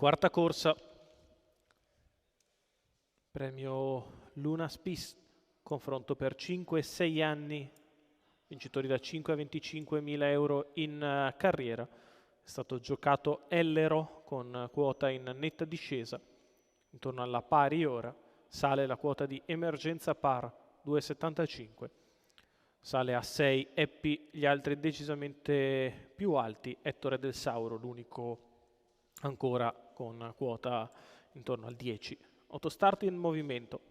Quarta corsa, premio Luna Spis, confronto per 5 e 6 anni, vincitori da 5 a 25.000 euro in carriera. È stato giocato Ellero con quota in netta discesa, intorno alla pari ora. Sale la quota di Emergenza Par, 2,75. Sale a 6 Eppi, gli altri decisamente più alti. Ettore del Sauro, l'unico ancora con quota intorno al 10. 8 start in movimento.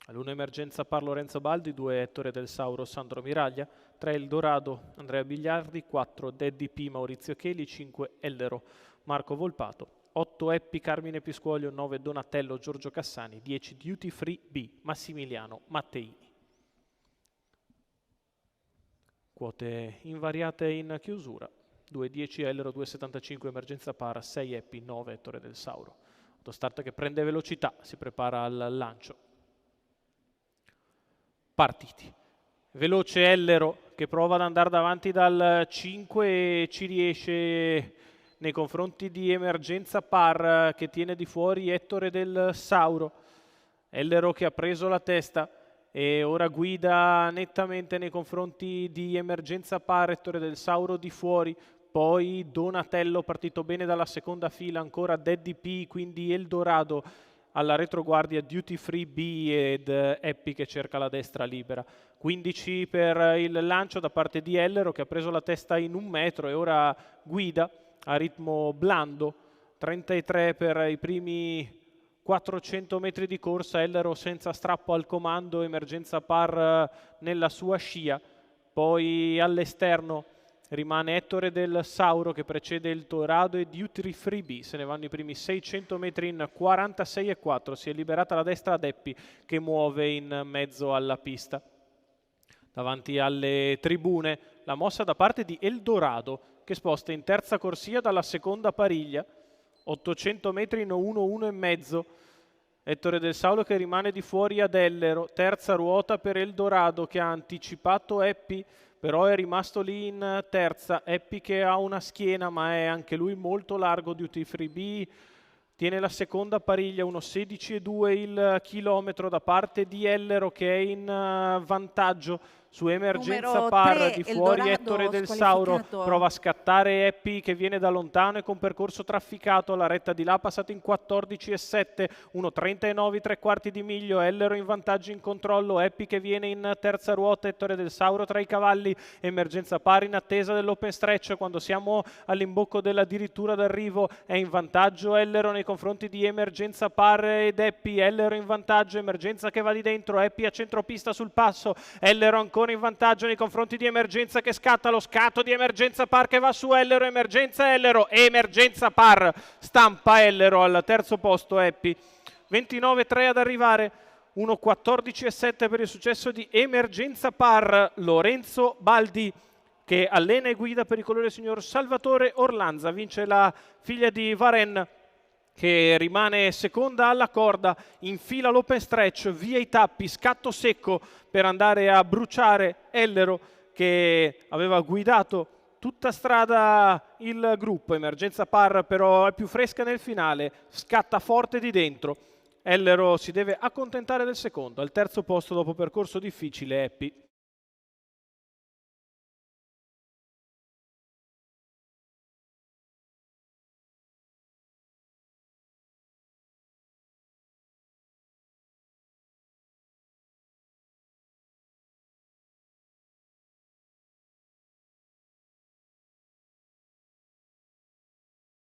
All'1 Emergenza Par Lorenzo Baldi, 2 Ettore del Sauro Sandro Miraglia, 3 Il Dorado Andrea Bigliardi, 4 Daddy P Maurizio Cheli, 5 Ellero Marco Volpato, 8 Eppi Carmine Piscuolio, 9 Donatello Giorgio Cassani, 10 Duty Free B Massimiliano Matteini. Quote invariate in chiusura. 2,10 Ellero, 2,75 Emergenza Par, 6 Eppi, 9 Ettore del Sauro. Autostart che prende velocità, si prepara al lancio. Partiti. Veloce Ellero che prova ad andare davanti dal 5 e ci riesce nei confronti di Emergenza Par che tiene di fuori Ettore del Sauro. Ellero che ha preso la testa e ora guida nettamente nei confronti di Emergenza Par, Ettore del Sauro di fuori. Poi Donatello partito bene dalla seconda fila, ancora Daddy P, quindi Eldorado alla retroguardia, Duty Free B ed Eppi che cerca la destra libera. 15 per il lancio da parte di Ellero che ha preso la testa in 1 metro e ora guida a ritmo blando. 33 per i primi 400 metri di corsa, Ellero senza strappo al comando, Emergenza Par nella sua scia. Poi all'esterno rimane Ettore del Sauro che precede il Dorado e Duty Free B. Se ne vanno i primi 600 metri in 46,4. Si è liberata la destra ad Eppi che muove in mezzo alla pista. Davanti alle tribune la mossa da parte di Eldorado che sposta in terza corsia dalla seconda pariglia. 800 metri in 1,1,5. Ettore del Sauro che rimane di fuori ad Ellero. Terza ruota per Eldorado che ha anticipato Eppi, però è rimasto lì in terza. Eppi che ha una schiena ma è anche lui molto largo. Duty Free B tiene la seconda pariglia, 1,16,2 il chilometro da parte di Ellero che è in vantaggio su Emergenza Par. Di fuori Ettore del Sauro, prova a scattare Eppi che viene da lontano e con percorso trafficato. La retta di là passata in 14,7, 1,39 3/4 di miglio. Ellero in vantaggio in controllo, Eppi che viene in terza ruota, Ettore del Sauro tra i cavalli. Emergenza Par in attesa dell'open stretch. Quando siamo all'imbocco dell'addirittura d'arrivo è in vantaggio Ellero nei confronti di Emergenza Par ed Eppi. Ellero in vantaggio, Emergenza che va di dentro, Eppi a centropista sul passo. Ellero ancora in vantaggio nei confronti di Emergenza che scatta, lo scatto di Emergenza Par che va su Ellero, Emergenza Par stampa Ellero al terzo posto. Eppi 29,3 ad arrivare, 1,14,7 per il successo di Emergenza Par. Lorenzo Baldi che allena e guida per i colori del signor Salvatore Orlanza, vince la figlia di Varen che rimane seconda alla corda, infila l'open stretch, via i tappi, scatto secco per andare a bruciare Ellero che aveva guidato tutta strada il gruppo. Emergenza Par però è più fresca nel finale, scatta forte di dentro. Ellero si deve accontentare del secondo. Al terzo posto dopo percorso difficile Eppi.